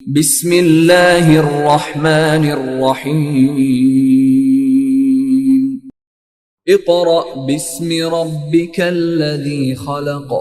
बिस्मिल्लाहिर्रहमानिर्रहीम। इक़रा बिस्मि रब्बिकल्लज़ी खलक़।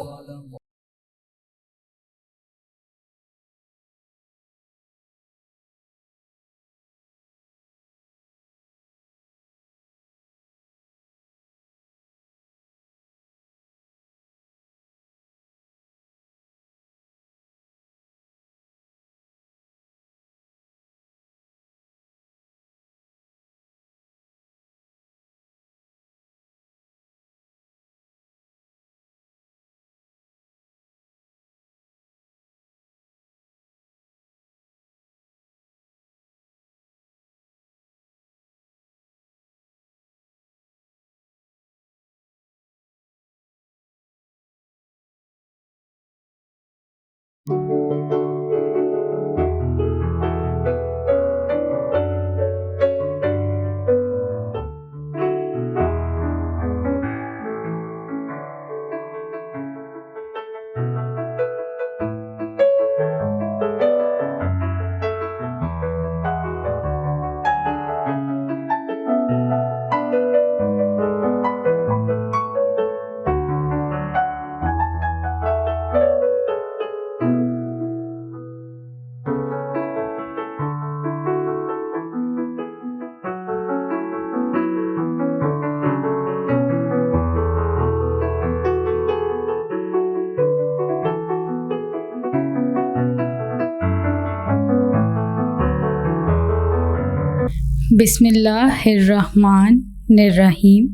बिस्मिल्लाहिर्रहमानिर्रहीम।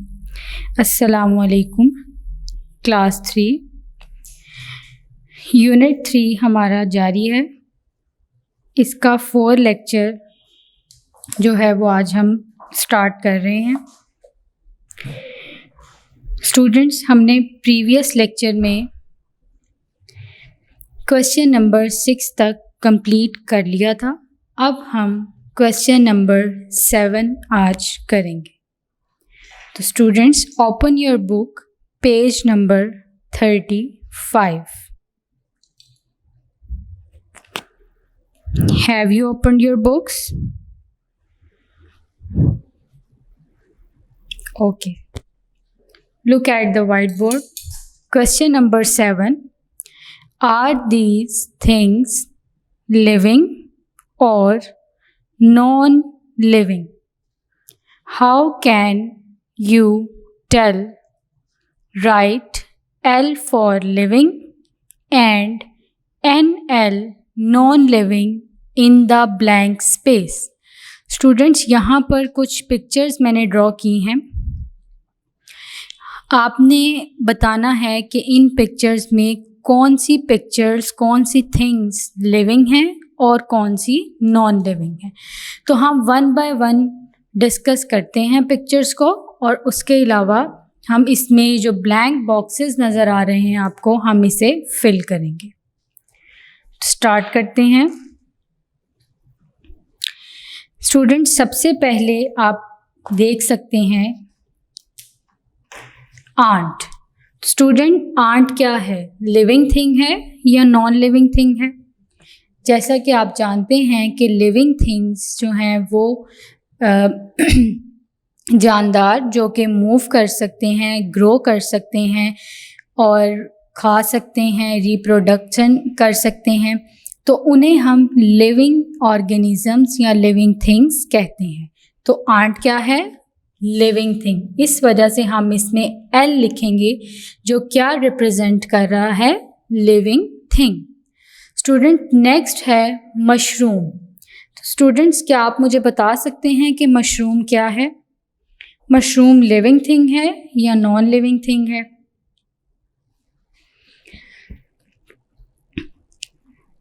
अस्सलामुअलैकुम। क्लास 3 यूनिट 3 हमारा जारी है। इसका 4 लेक्चर जो है वो आज हम स्टार्ट कर रहे हैं। स्टूडेंट्स, हमने प्रीवियस लेक्चर में क्वेश्चन नंबर 6 तक कंप्लीट कर लिया था। अब हम क्वेश्चन नंबर 7 आज करेंगे। तो students, open your book, page number 35। Have you opened your books? Okay, look at the white board. Question number 7, are these things living और non-living? How can you tell? Write L for living and NL non-living in the blank space. Students, यहाँ पर कुछ pictures मैंने draw की हैं। आपने बताना है कि इन पिक्चर्स में कौन सी पिक्चर्स, कौन सी थिंग्स लिविंग हैं और कौन सी नॉन लिविंग है। तो हम 1 बाय 1 डिस्कस करते हैं पिक्चर्स को, और उसके अलावा हम इसमें जो ब्लैंक बॉक्सेस नज़र आ रहे हैं आपको, हम इसे फिल करेंगे। स्टार्ट करते हैं। स्टूडेंट्स, सबसे पहले आप देख सकते हैं आंट। स्टूडेंट, आंट क्या है? लिविंग थिंग है या नॉन लिविंग थिंग है? जैसा कि आप जानते हैं कि लिविंग थिंग्स जो हैं वो जानदार, जो कि मूव कर सकते हैं, ग्रो कर सकते हैं और खा सकते हैं, रिप्रोडक्शन कर सकते हैं, तो उन्हें हम लिविंग ऑर्गेनिजम्स या लिविंग थिंग्स कहते हैं। तो आंट क्या है? Living thing. इस वजह से हम इसमें एल लिखेंगे, जो क्या रिप्रेजेंट कर रहा है? Living thing. स्टूडेंट, नेक्स्ट है मशरूम। तो स्टूडेंट्स, क्या आप मुझे बता सकते हैं कि मशरूम क्या है? मशरूम लिविंग थिंग है या नॉन लिविंग थिंग है?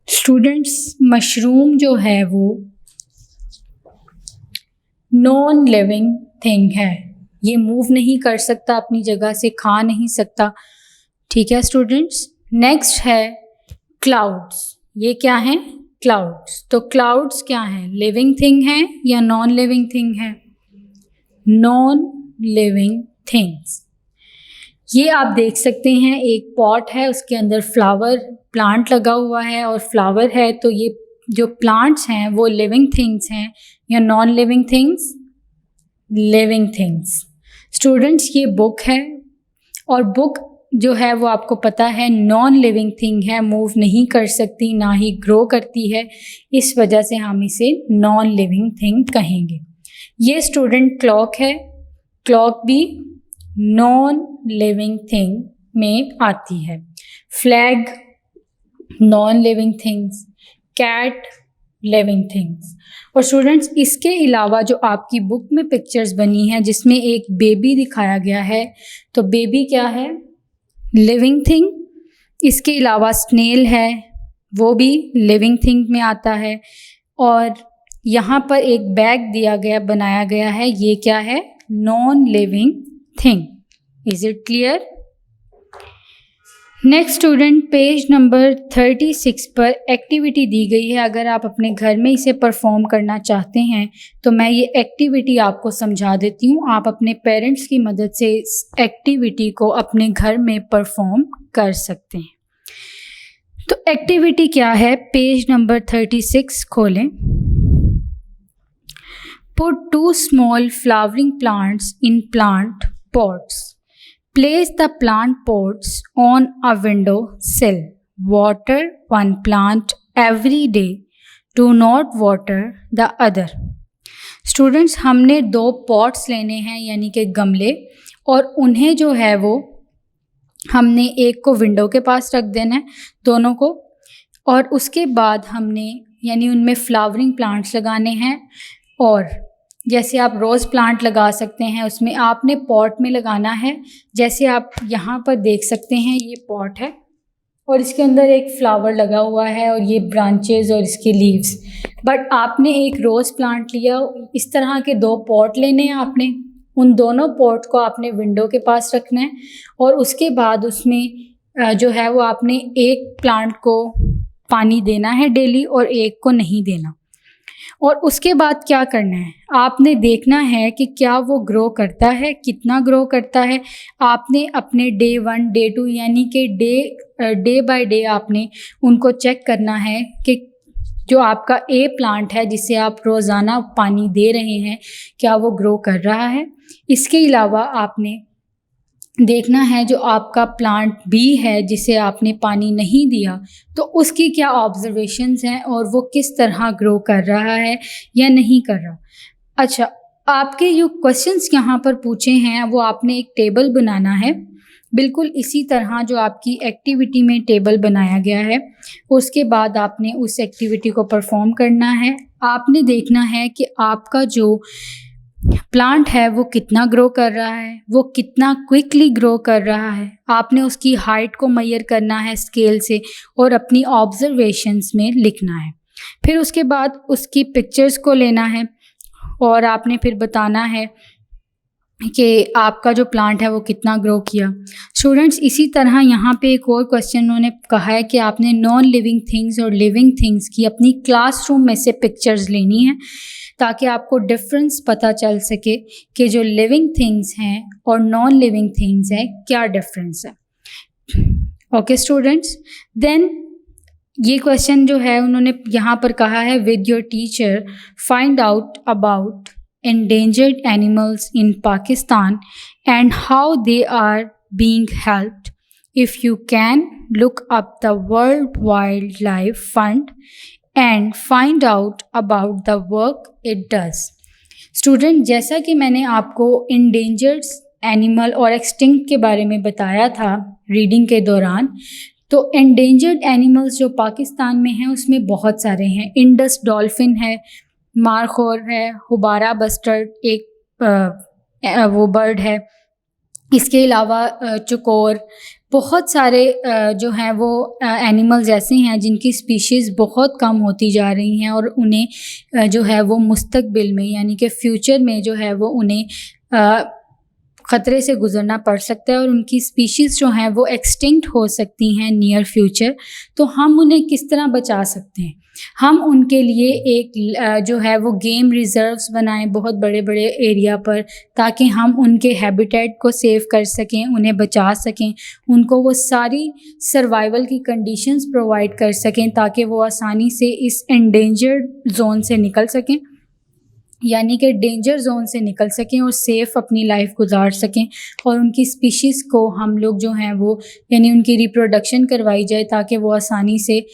स्टूडेंट्स, मशरूम जो है वो नॉन लिविंग थिंग है। ये मूव नहीं कर सकता अपनी जगह से, खा नहीं सकता। ठीक है स्टूडेंट्स। नेक्स्ट है क्लाउड्स। ये क्या हैं? क्लाउड्स। तो क्लाउड्स क्या हैं? लिविंग थिंग है या नॉन लिविंग थिंग है? Non living things. ये आप देख सकते हैं, एक पॉट है, उसके अंदर फ्लावर प्लांट लगा हुआ है और फ्लावर है, तो ये जो प्लांट्स हैं वो लिविंग थिंग्स हैं या non living things? Living things. Students ये बुक है और बुक जो है वो आपको पता है नॉन लिविंग थिंग है, मूव नहीं कर सकती, ना ही ग्रो करती है, इस वजह से हम इसे नॉन लिविंग थिंग कहेंगे। ये स्टूडेंट क्लॉक है, क्लॉक भी नॉन लिविंग थिंग में आती है। Flag non living things, cat living things. और स्टूडेंट्स इसके अलावा जो आपकी बुक में पिक्चर्स बनी हैं जिसमें एक बेबी दिखाया गया है, तो बेबी क्या है? Living thing. इसके अलावा स्नेल है, वो भी लिविंग थिंग में आता है। और यहाँ पर एक बैग दिया गया, बनाया गया है, ये क्या है? Non living thing. Is it clear? Next student, page number 36 पर एक्टिविटी दी गई है। अगर आप अपने घर में इसे परफॉर्म करना चाहते हैं तो मैं ये एक्टिविटी आपको समझा देती हूँ। आप अपने पेरेंट्स की मदद से इस एक्टिविटी को अपने घर में परफॉर्म कर सकते हैं। तो एक्टिविटी क्या है? पेज नंबर 36 खोलें। Put 2 small flowering plants in plant pots. Place the plant pots on a window sill. Water one plant every day. Do not water the other. Students हमने 2 पॉट्स लेने हैं यानी कि गमले, और उन्हें जो है वो हमने एक को विंडो के पास रख देना है, दोनों को, और उसके बाद हमने यानी उनमें फ्लावरिंग प्लांट्स लगाने हैं। और जैसे आप रोज़ प्लांट लगा सकते हैं, उसमें आपने पॉट में लगाना है। जैसे आप यहाँ पर देख सकते हैं, ये पॉट है और इसके अंदर एक फ्लावर लगा हुआ है और ये ब्रांचेस और इसके लीव्स। बट आपने एक रोज़ प्लांट लिया, इस तरह के 2 पॉट लेने हैं आपने। उन दोनों पॉट को आपने विंडो के पास रखना है और उसके बाद उसमें जो है वो आपने एक प्लांट को पानी देना है डेली और एक को नहीं देना। और उसके बाद क्या करना है? आपने देखना है कि क्या वो ग्रो करता है, कितना ग्रो करता है। आपने अपने डे 1, डे 2 यानी कि डे बाय डे आपने उनको चेक करना है कि जो आपका ए प्लांट है जिसे आप रोज़ाना पानी दे रहे हैं, क्या वो ग्रो कर रहा है। इसके अलावा आपने देखना है जो आपका प्लांट बी है जिसे आपने पानी नहीं दिया, तो उसकी क्या ऑब्जर्वेशंस हैं और वो किस तरह ग्रो कर रहा है या नहीं कर रहा। अच्छा, आपके जो क्वेश्चंस यहाँ पर पूछे हैं वो आपने एक टेबल बनाना है, बिल्कुल इसी तरह जो आपकी एक्टिविटी में टेबल बनाया गया है। उसके बाद आपने उस एक्टिविटी को परफॉर्म करना है। आपने देखना है कि आपका जो प्लांट है वो कितना ग्रो कर रहा है, वो कितना क्विकली ग्रो कर रहा है। आपने उसकी हाइट को मेजर करना है स्केल से और अपनी ऑब्जर्वेशंस में लिखना है। फिर उसके बाद उसकी पिक्चर्स को लेना है और आपने फिर बताना है कि आपका जो प्लांट है वो कितना ग्रो किया। स्टूडेंट्स इसी तरह यहाँ पे एक और क्वेश्चन उन्होंने कहा है कि आपने नॉन लिविंग थिंग्स और लिविंग थिंग्स की अपनी क्लासरूम में से पिक्चर्स लेनी है ताकि आपको डिफरेंस पता चल सके कि जो लिविंग थिंग्स हैं और नॉन लिविंग थिंग्स हैं क्या डिफरेंस है। ओके स्टूडेंट्स, देन ये क्वेश्चन जो है उन्होंने यहाँ पर कहा है, with your teacher find out about endangered animals in Pakistan and how they are being helped. If you can, look up the World Wildlife Fund and find out about the work it does. Student, जैसा कि मैंने आपको endangered animal और extinct के बारे में बताया था रीडिंग के दौरान, तो endangered animals जो पाकिस्तान में हैं उसमें बहुत सारे हैं। इंडस डॉल्फिन है, मारखोर है, हुबारा बस्टर्ड एक वो बर्ड है। इसके अलावा चकोर, बहुत सारे जो हैं वो एनिमल्स ऐसे हैं जिनकी स्पीशीज़ बहुत कम होती जा रही हैं और उन्हें जो है वो मुस्तकबिल में यानी कि फ्यूचर में जो है वो उन्हें ख़तरे से गुज़रना पड़ सकता है और उनकी स्पीशीज़ जो हैं वो एक्सटिंक्ट हो सकती हैं नियर फ्यूचर। तो हम उन्हें किस तरह बचा सकते हैं? हम उनके लिए एक जो है वो गेम रिजर्व्स बनाएं बहुत बड़े बड़े एरिया पर, ताकि हम उनके हैबिटेट को सेव कर सकें, उन्हें बचा सकें, उनको वो सारी सर्वाइवल की कंडीशंस प्रोवाइड कर सकें ताकि वो आसानी से इस एंडेंजर्ड जोन से निकल सकें, यानी कि डेंजर जोन से निकल सकें और सेफ़ अपनी लाइफ गुजार सकें। और उनकी स्पीशीज़ को हम लोग जो हैं वो यानी उनकी रिप्रोडक्शन करवाई जाए ताकि वो आसानी से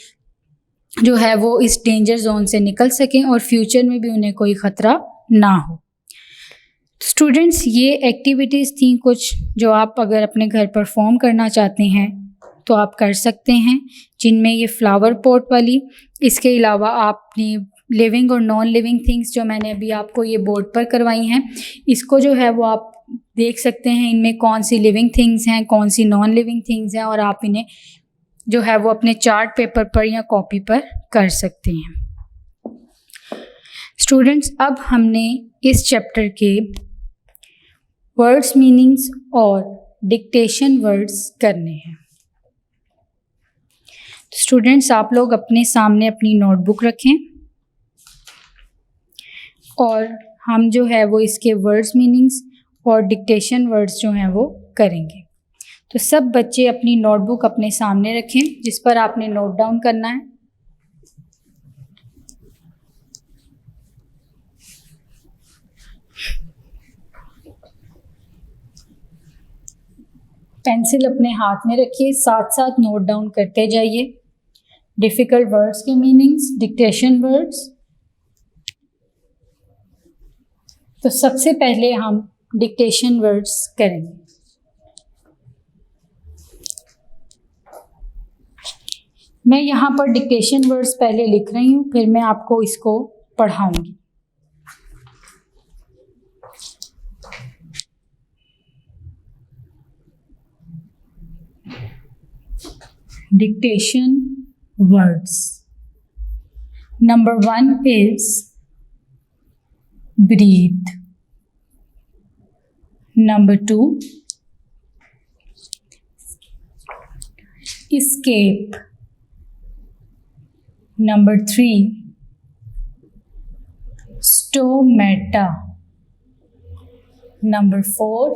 जो है वो इस डेंजर जोन से निकल सकें और फ्यूचर में भी उन्हें कोई ख़तरा ना हो। स्टूडेंट्स, ये एक्टिविटीज़ थी कुछ जो आप अगर अपने घर परफॉर्म करना चाहते हैं तो आप कर सकते हैं, जिनमें ये फ्लावर पॉट वाली, इसके अलावा आपने लिविंग और नॉन लिविंग थिंग्स जो मैंने अभी आपको ये बोर्ड पर करवाई हैं, इसको जो है वो आप देख सकते हैं इनमें कौन सी लिविंग थिंग्स हैं, कौन सी नॉन लिविंग थिंग्स हैं, और आप इन्हें जो है वो अपने चार्ट पेपर पर या कॉपी पर कर सकते हैं। स्टूडेंट्स, अब हमने इस चैप्टर के वर्ड्स मीनिंग्स और डिक्टेशन वर्ड्स करने हैं। स्टूडेंट्स, आप लोग अपने सामने अपनी नोटबुक रखें और हम जो है वो इसके वर्ड्स मीनिंग्स और डिक्टेशन वर्ड्स जो हैं वो करेंगे। तो सब बच्चे अपनी नोटबुक अपने सामने रखें जिस पर आपने नोट डाउन करना है। पेंसिल अपने हाथ में रखिए, साथ साथ नोट डाउन करते जाइए डिफ़िकल्ट वर्ड्स के मीनिंग्स, डिक्टेशन वर्ड्स। तो सबसे पहले हम डिक्टेशन वर्ड्स करेंगे। मैं यहाँ पर डिक्टेशन वर्ड्स पहले लिख रही हूँ, फिर मैं आपको इसको पढ़ाऊँगी। Dictation words. Number 1 is breathe. Number 2, escape. Number 3, stomata. Number 4,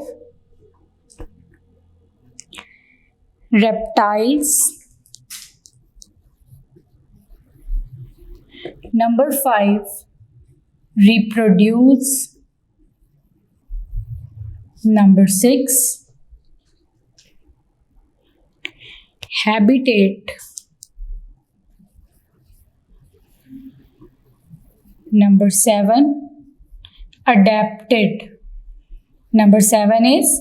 reptiles. Number 5, reproduce. Number 6, habitat. Number 7, adapted. Number 7 is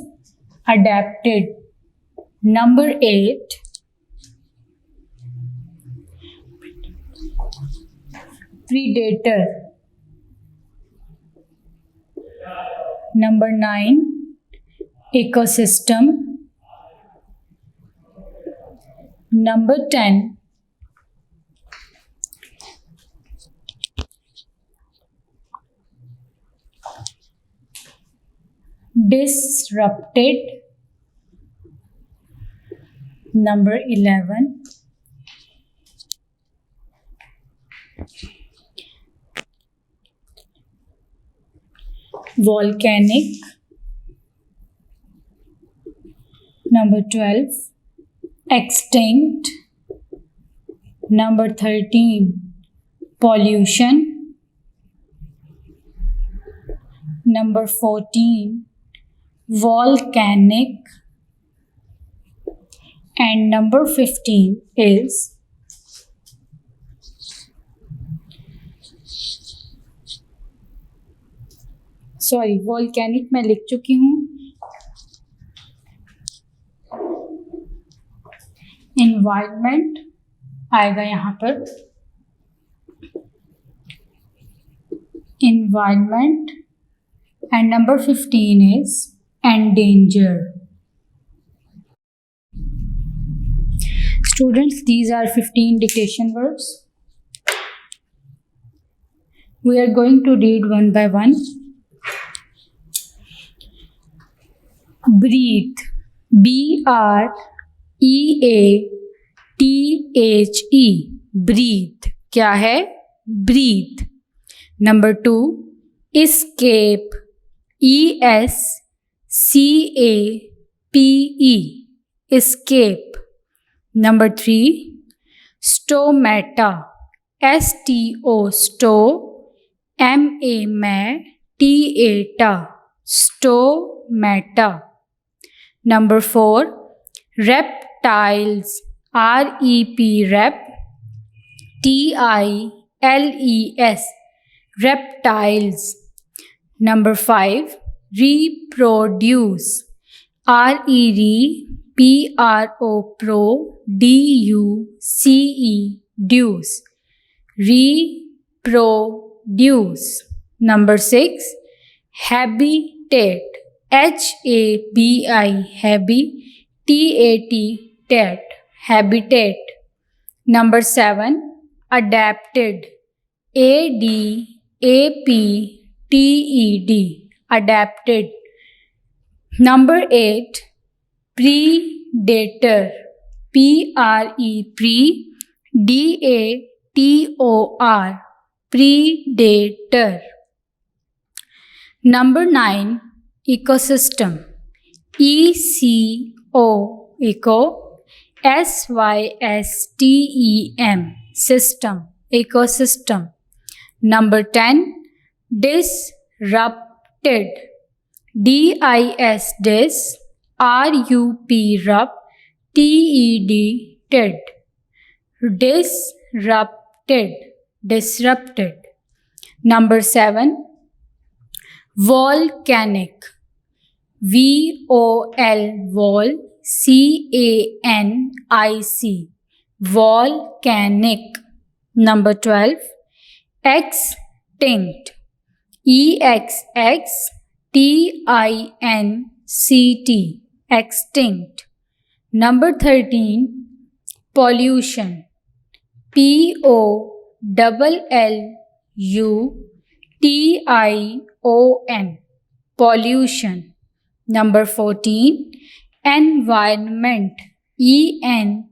adapted. Number 8, predator. Number 9, ecosystem. Number 10, disrupted. Number 11, volcanic. Number 12, extinct. Number 13, pollution. Number 14, volcanic. And number 15 is volcanic मैं लिख चुकी हूँ। environment आएगा यहाँ पर, environment, and number 15 is endanger. Students, these are 15 dictation words. We are going to read one by one. Breathe. B-R-E-A-T-H-E. Breathe. क्या है? Breathe. Number 2, escape, ESCAPE, escape. Number 3, stomata, STO, sto, MA, stomata. Number 4, reptiles, REP, rep, TILES, reptiles. Number 5, reproduce, REPRO, DUCE, duce, reproduce. Number 6, habitat, HABI, TAT, habitat. Number 7, adapted, ADAPTED, adapted. Number 8, predator, PREDATOR, predator. Number 9, ecosystem, ECO, eco, SYSTEM, system, ecosystem. Number 10, disrupted, DIS, dis, RUP, rup, TED, ted, disrupted, disrupted. Number 7, volcanic, VOL, vol, CANIC, volcanic. Number 12, extinct, EXXTINCT, extinct. Number 13, pollution, POLLUTION, pollution. Number 14, environment, ENVIRONMENT,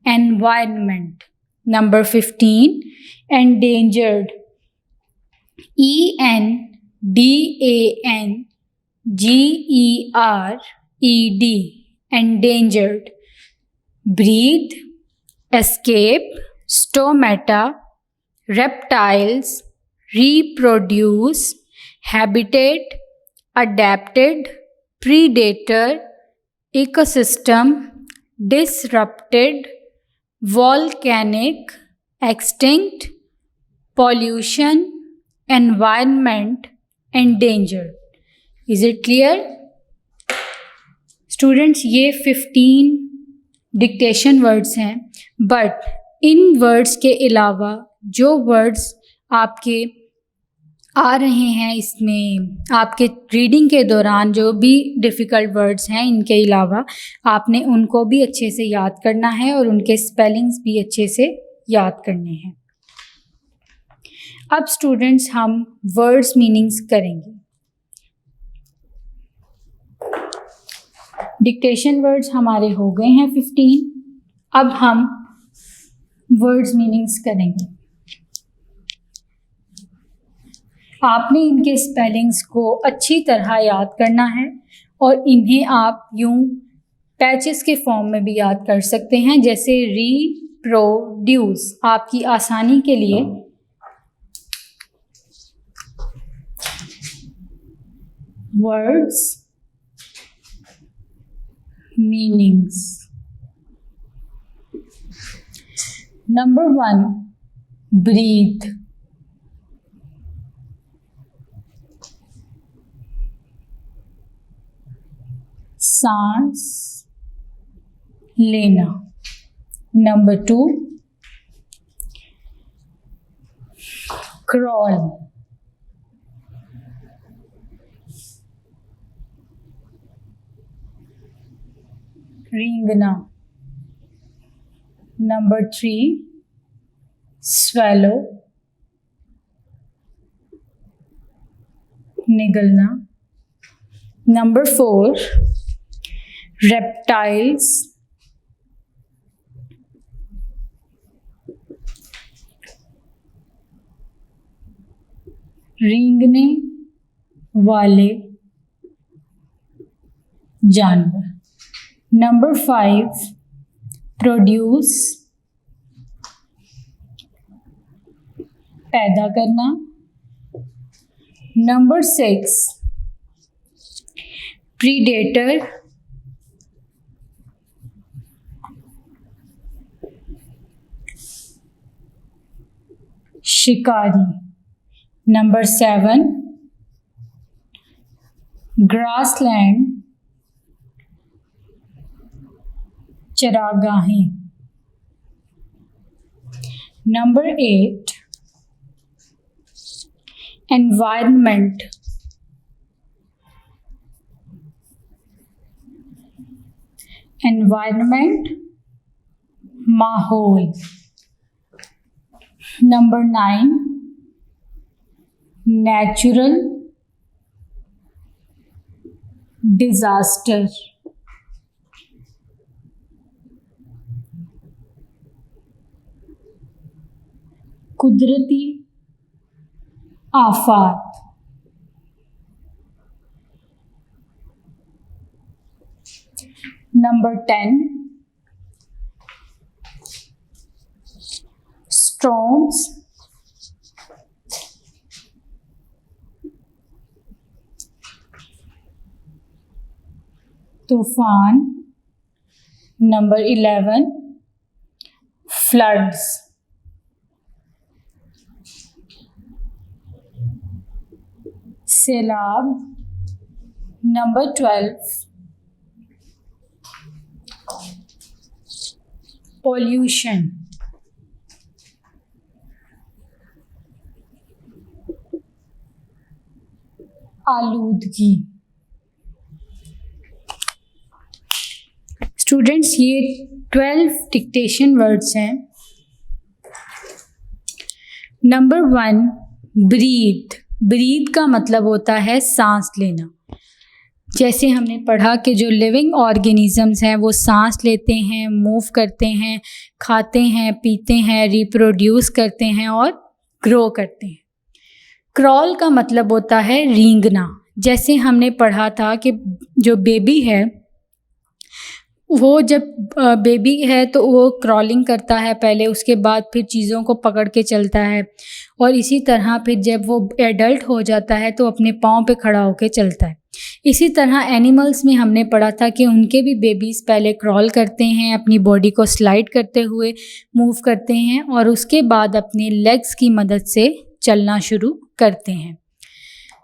environment. Number 15, endangered, ENDANGERED, endangered. Breathe, escape, stomata, reptiles, reproduce, habitat, adapted, predator, ecosystem, disrupted, volcanic, extinct, pollution, environment, endangered. Is it clear? Students, ये 15 dictation words हैं, but in words के अलावा जो words आपके आ रहे हैं इसमें आपके रीडिंग के दौरान, जो भी डिफ़िकल्ट वर्ड्स हैं, इनके अलावा आपने उनको भी अच्छे से याद करना है और उनके स्पेलिंग्स भी अच्छे से याद करने हैं. अब स्टूडेंट्स हम वर्ड्स मीनिंग्स करेंगे. डिक्टेशन वर्ड्स हमारे हो गए हैं 15. अब हम वर्ड्स मीनिंग्स करेंगे. आपने इनके स्पेलिंग्स को अच्छी तरह याद करना है और इन्हें आप यूं पैचेस के फॉर्म में भी याद कर सकते हैं, जैसे रिप्रोड्यूस. आपकी आसानी के लिए वर्ड्स मीनिंग्स. Number 1, breathe. सांस लेना. Number 2, crawl. रेंगना. नंबर 3, swallow, निगलना. नंबर 4, रेप्टाइल्स, रेंगने वाले जानवर। नंबर 5 प्रोड्यूस, पैदा करना। नंबर 6 प्रीडेटर, शिकारी। नंबर 7 ग्रासलैंड, चरागाहें। नंबर 8 एनवायरनमेंट, एनवायरनमेंट माहौल। नंबर 9 नेचुरल डिजास्टर, कुदरती आफात। नंबर 10 स्टॉर्म्स, तूफान। नंबर 11 फ्लड्स, सैलाब। नंबर 12 पोल्यूशन, आलूदगी। स्टूडेंट्स ये 12 डिक्टेशन वर्ड्स हैं। नंबर 1 ब्रीथ, ब्रीथ का मतलब होता है सांस लेना। जैसे हमने पढ़ा कि जो लिविंग ऑर्गेनिजम्स हैं वो सांस लेते हैं, मूव करते हैं, खाते हैं, पीते हैं, रिप्रोड्यूस करते हैं और ग्रो करते हैं। क्रॉल का मतलब होता है रेंगना। जैसे हमने पढ़ा था कि जो बेबी है वो जब बेबी है तो वो क्रॉलिंग करता है पहले, उसके बाद फिर चीज़ों को पकड़ के चलता है, और इसी तरह फिर जब वो एडल्ट हो जाता है तो अपने पाँव पे खड़ा होकर चलता है। इसी तरह एनिमल्स में हमने पढ़ा था कि उनके भी बेबीज़ पहले क्रॉल करते हैं, अपनी बॉडी को स्लाइड करते हुए मूव करते हैं और उसके बाद अपने लेग्स की मदद से चलना शुरू करते हैं।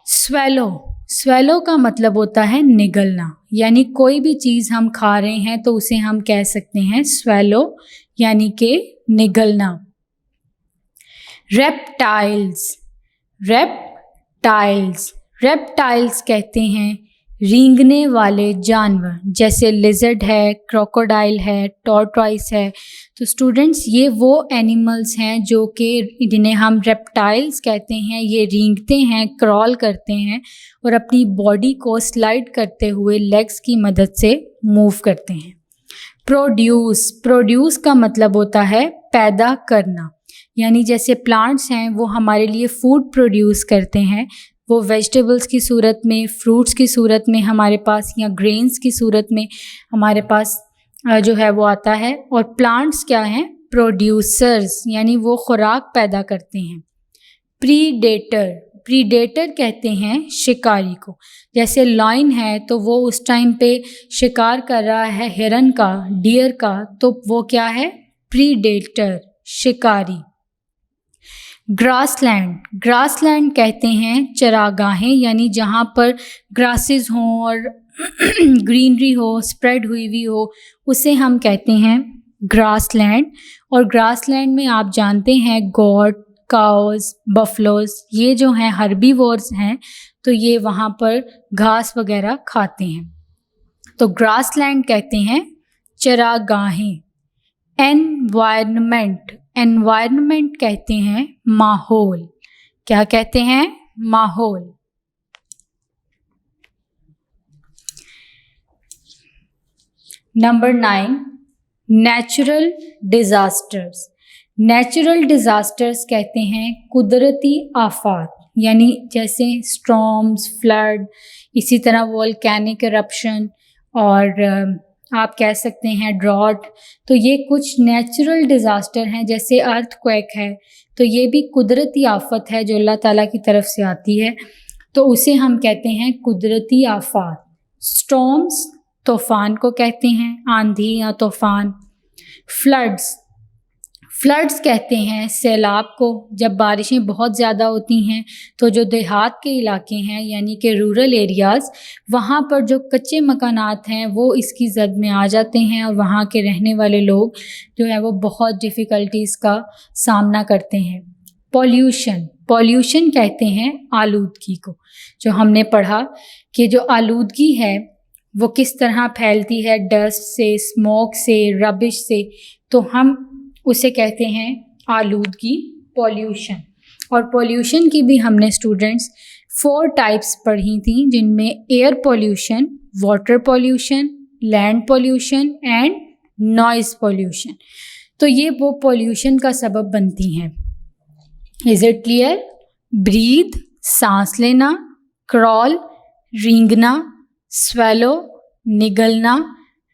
स्वेलो, स्वेलो का मतलब होता है निगलना, यानी कोई भी चीज़ हम खा रहे हैं तो उसे हम कह सकते हैं स्वेलो, यानी कि निगलना। रेप्टाइल्स, रेप्टाइल्स, रेप्टाइल्स कहते हैं रेंगने वाले जानवर, जैसे लिजर्ड है, क्रोकोडाइल है, टॉर्टॉइस है। तो स्टूडेंट्स ये वो एनिमल्स हैं जो कि जिन्हें हम रेप्टाइल्स कहते हैं। ये रेंगते हैं, क्रॉल करते हैं और अपनी बॉडी को स्लाइड करते हुए लेग्स की मदद से मूव करते हैं। प्रोड्यूस, प्रोड्यूस का मतलब होता है पैदा करना, यानी जैसे प्लांट्स हैं वो हमारे लिए फूड प्रोड्यूस करते हैं, वो वेजिटेबल्स की सूरत में, फ्रूट्स की सूरत में हमारे पास, या ग्रेन्स की सूरत में हमारे पास जो है वो आता है। और प्लांट्स क्या हैं? प्रोड्यूसर्स, यानी वो खुराक पैदा करते हैं। प्रीडेटर, प्रीडेटर कहते हैं शिकारी को। जैसे लॉयन है तो वो उस टाइम पे शिकार कर रहा है हिरन का, डियर का, तो वो क्या है? प्रीडेटर, शिकारी। ग्रासलैंड, ग्रासलैंड कहते हैं चरागाहें, यानी जहाँ पर ग्रासेस हों और ग्रीनरी हो, स्प्रेड हुई हो, उसे हम कहते हैं ग्रासलैंड। और ग्रासलैंड में आप जानते हैं गॉट, काउस, बफलोज, ये जो हैं हर्बीवोर्स हैं, तो ये वहाँ पर घास वगैरह खाते हैं। तो ग्रासलैंड कहते हैं चरागाहें। एनवायरनमेंट, एनवायरनमेंट कहते हैं माहौल। क्या कहते हैं? माहौल। Number 9, natural disasters. Natural disasters कहते हैं कुदरती आफात, यानी जैसे स्टॉर्म्स, फ्लड, इसी तरह वोल्केनिक इरप्शन और आप कह सकते हैं ड्रॉट। तो ये कुछ नेचुरल डिज़ास्टर हैं, जैसे अर्थक्वेक है, तो ये भी कुदरती आफत है जो अल्लाह ताला की तरफ से आती है, तो उसे हम कहते हैं कुदरती आफात। स्टॉर्म्स तूफ़ान को कहते हैं, आंधी या तूफ़ान। फ्लड्स कहते हैं सैलाब को, जब बारिशें बहुत ज़्यादा होती हैं तो जो देहात के इलाके हैं यानी कि रूरल एरियाज़, वहाँ पर जो कच्चे मकानात हैं वो इसकी जद में आ जाते हैं और वहाँ के रहने वाले लोग जो है वो बहुत डिफ़िकल्टीज़ का सामना करते हैं। पॉल्यूशन कहते हैं आलूदगी को, जो हमने पढ़ा कि जो आलूदगी है वो किस तरह फैलती है, डस्ट से, स्मोक से, रबिश से, तो हम उसे कहते हैं आलूदगी, पॉल्यूशन। और पॉल्यूशन की भी हमने स्टूडेंट्स 4 टाइप्स पढ़ी थी, जिनमें air pollution, water pollution, land pollution and noise pollution. तो ये वो पॉल्यूशन का सबब बनती हैं। Is it clear? ब्रीथ, सांस लेना, क्रॉल, रेंगना, स्वेलो, निगलना,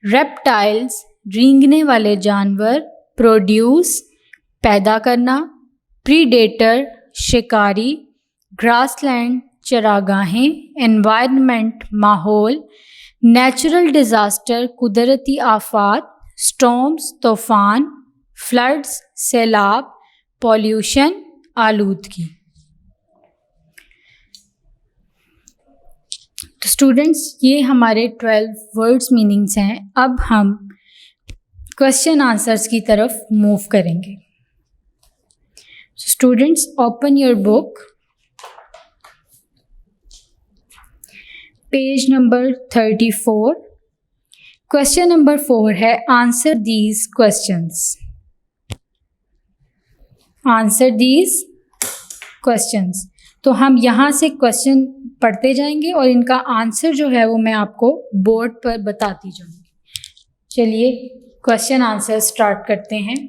रेप्टाइल्स, रेंगने वाले जानवर, प्रोड्यूस, पैदा करना, प्रीडेटर, शिकारी, ग्रासलैंड, चरागाहें, एनवायरनमेंट, माहौल, नेचुरल डिज़ास्टर, कुदरती आफात, स्टॉर्म्स, तूफ़ान, फ्लड्स, सैलाब, पॉल्यूशन, आलूदगी। तो स्टूडेंट्स, ये हमारे 12 वर्ड्स मीनिंग्स हैं। अब हम क्वेश्चन आंसर्स की तरफ मूव करेंगे। Students, open your book, page number 34। Question number 4 है answer these questions. Answer these questions. तो हम यहाँ से क्वेश्चन पढ़ते जाएंगे और इनका आंसर जो है वो मैं आपको बोर्ड पर बताती जाऊंगी। चलिए क्वेश्चन आंसर स्टार्ट करते हैं।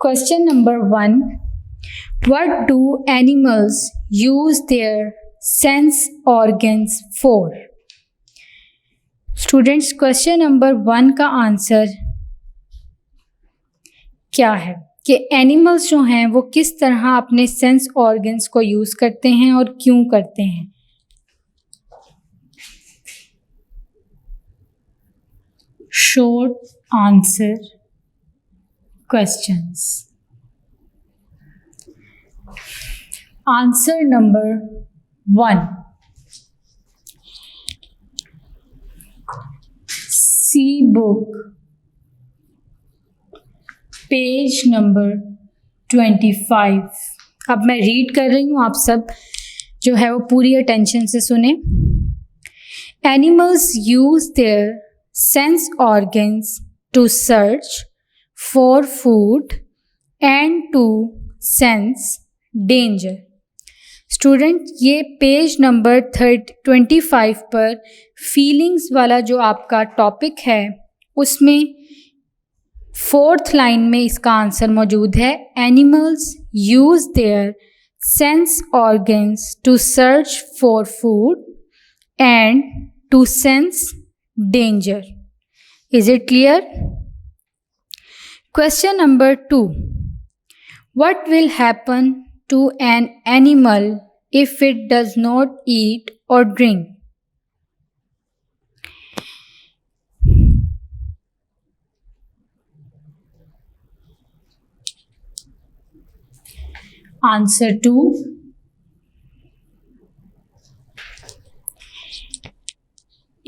Question number 1. What do animals use their sense organs for? Students, question number 1 का आंसर क्या है कि एनिमल्स जो हैं वो किस तरह अपने सेंस ऑर्गन्स को यूज़ करते हैं और क्यों करते हैं। Short answer questions. Answer number 1. See book, page number 25। अब मैं रीड कर रही हूँ, आप सब जो है वो पूरी अटेंशन से सुने। Animals use their sense organs to search for food and to sense danger. Student, ये पेज नंबर 25 पर फीलिंग्स वाला जो आपका टॉपिक है उसमें 4th लाइन में इसका आंसर मौजूद है। Animals use their sense organs to search for food and to sense danger. Is it clear? Question number 2. What will happen to an animal if it does not eat or drink? Answer 2.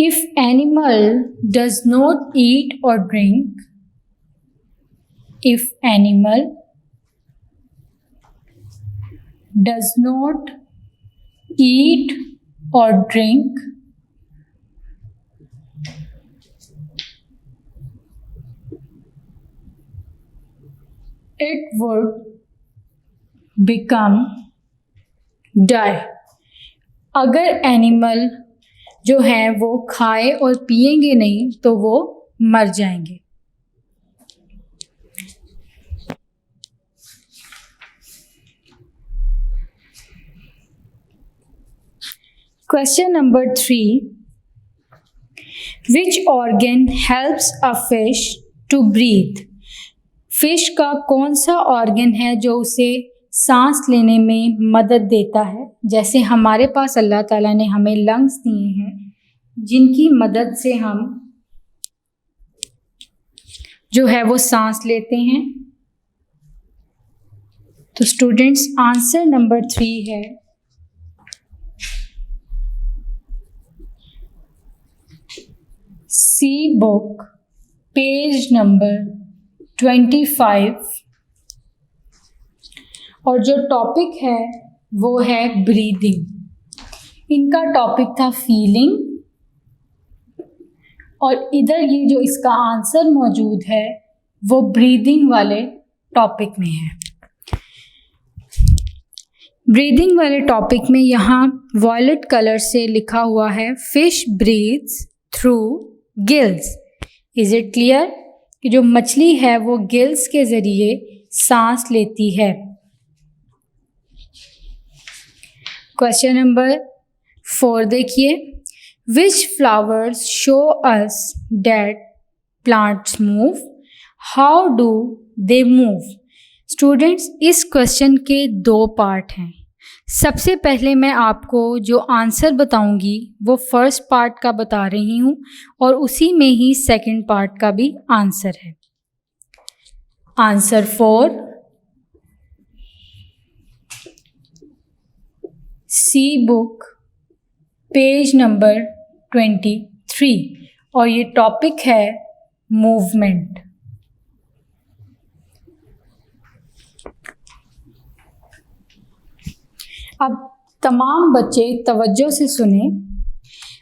If animal does not eat or drink, if animal does not eat or drink, it would become die. अगर animal जो है वो खाए और पिएंगे नहीं तो वो मर जाएंगे. Question number 3. Which organ helps a fish to breathe? Fish का कौन सा ऑर्गन है जो उसे सांस लेने में मदद देता है? जैसे हमारे पास अल्लाह ताला ने हमें लंग्स दिए हैं जिनकी मदद से हम जो है वो सांस लेते हैं. तो स्टूडेंट्स आंसर नंबर 3 है सी बुक पेज नंबर 25 और जो टॉपिक है वो है ब्रीदिंग. इनका टॉपिक था फीलिंग और इधर ये जो इसका आंसर मौजूद है वो ब्रीदिंग वाले टॉपिक में है. ब्रीदिंग वाले टॉपिक में यहाँ वॉयलेट कलर से लिखा हुआ है fish breathes through gills. Is it clear कि जो मछली है वो गिल्स के ज़रिए सांस लेती है. क्वेश्चन नंबर 4 देखिए. विच flowers show us that plants move? How do they move? Students इस क्वेश्चन के 2 पार्ट हैं. सबसे पहले मैं आपको जो आंसर बताऊंगी वो फर्स्ट पार्ट का बता रही हूँ और उसी में ही सेकंड पार्ट का भी आंसर है. आंसर 4 सी बुक पेज नंबर 23 और ये टॉपिक है मूवमेंट. अब तमाम बच्चे तवज्जो से सुने.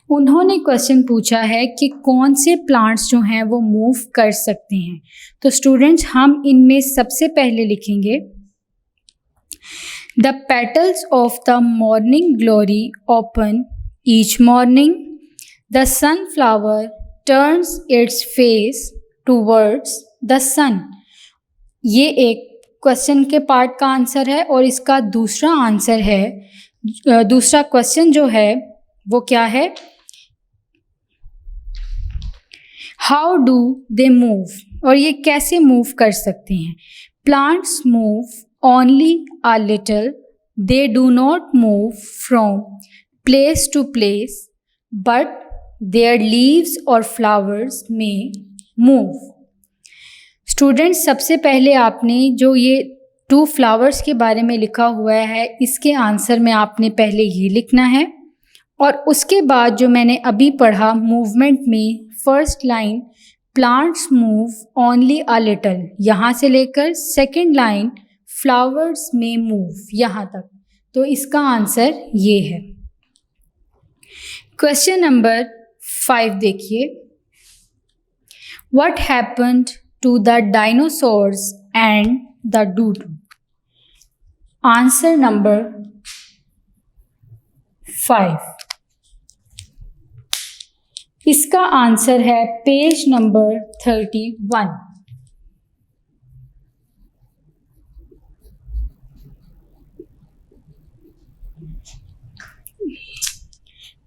उन्होंने क्वेश्चन पूछा है कि कौन से प्लांट्स जो हैं वो मूव कर सकते हैं. तो स्टूडेंट्स हम इनमें सबसे पहले लिखेंगे the petals of the morning glory open each morning. The sunflower turns its face towards the sun. ये एक क्वेश्चन के पार्ट का आंसर है और इसका दूसरा आंसर है, दूसरा क्वेश्चन जो है वो क्या है? How do they move? और ये कैसे मूव कर सकते हैं? Plants move only a little. They do not move from place to place but their leaves और फ्लावर्स में मूव. स्टूडेंट्स सबसे पहले आपने जो ये 2 फ्लावर्स के बारे में लिखा हुआ है इसके आंसर में आपने पहले ये लिखना है और उसके बाद जो मैंने अभी पढ़ा मूवमेंट में first line plants move only a little, यहाँ से लेकर सेकंड लाइन फ्लावर्स में मूव यहाँ तक. तो इसका आंसर ये है. क्वेश्चन नंबर 5 देखिए. What happened to the dinosaurs and the doo-doo? Answer number 5. इसका आंसर है पेज नंबर 31.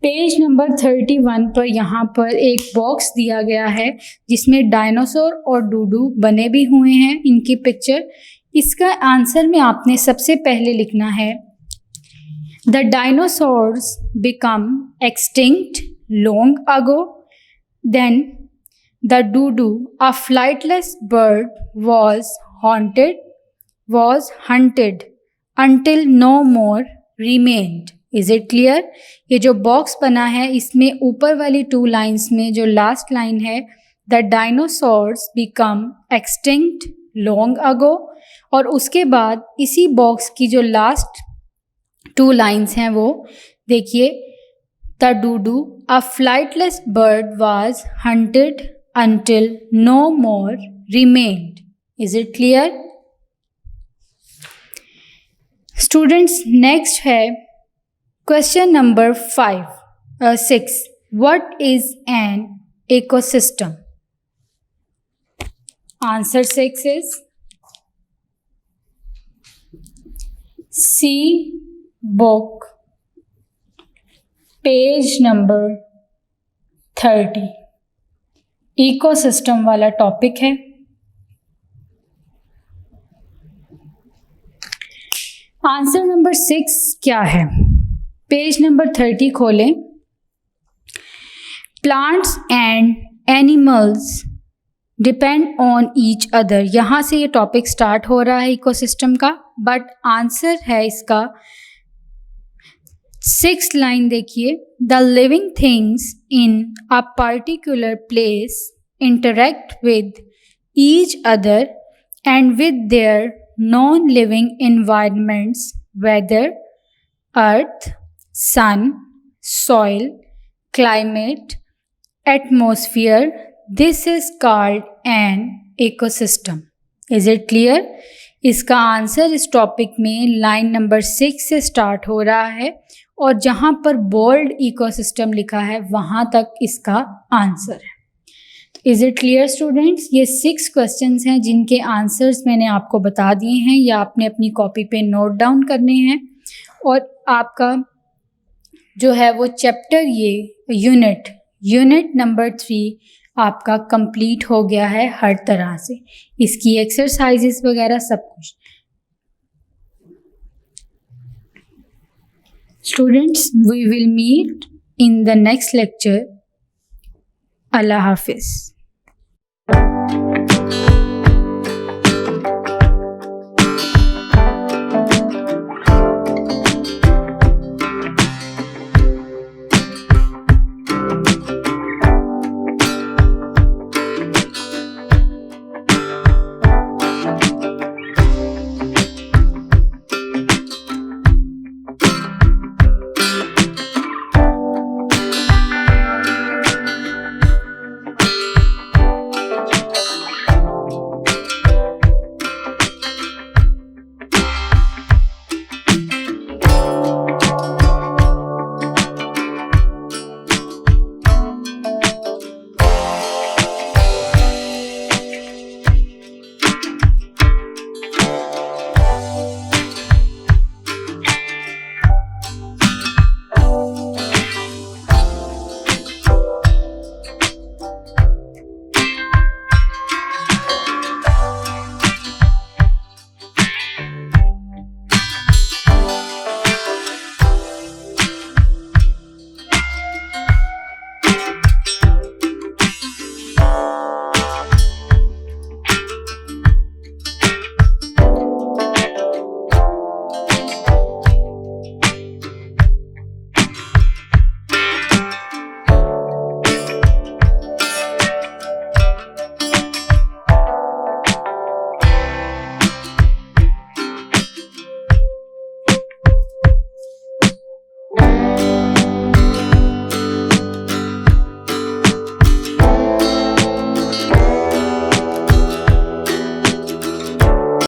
पेज नंबर 31 पर यहाँ पर एक बॉक्स दिया गया है जिसमें डायनासोर और डूडू बने भी हुए हैं, इनकी पिक्चर. इसका आंसर में आपने सबसे पहले लिखना है the dinosaurs become extinct long ago. Then the dodo a flightless bird was hunted until no more remained. Is it clear? ये जो बॉक्स बना है इसमें ऊपर वाली 2 लाइन्स में जो लास्ट लाइन है, the dinosaurs become extinct long अगो, और उसके बाद इसी बॉक्स की जो लास्ट 2 लाइन्स हैं वो देखिए, the dodo a flightless bird was hunted until no more remained. Is it clear? Students, next है question number 6. What is an ecosystem? Answer 6 is C book, page number 30. Ecosystem वाला topic है। Answer number 6 क्या है? Page number 30 खोलें। Plants and animals depend on each other, यहाँ से ये topic start हो रहा है इकोसिस्टम का, बट आंसर है इसका 6th लाइन देखिए, the living things in a particular place interact with each other and with their non living environments, weather, earth, sun, soil, climate, atmosphere, this is called an ecosystem. Is it clear? इसका answer इस topic में line number 6 से start हो रहा है और जहाँ पर बोल्ड इकोसिस्टम लिखा है वहाँ तक इसका आंसर है। Is it clear students? ये 6 क्वेश्चंस हैं जिनके आंसर्स मैंने आपको बता दिए हैं, या आपने अपनी कॉपी पे नोट डाउन करने हैं, और आपका जो है वो चैप्टर, ये यूनिट नंबर 3 आपका कंप्लीट हो गया है हर तरह से, इसकी एक्सरसाइजेस वगैरह सब कुछ। Students, we will meet in the next lecture. Allah Hafiz.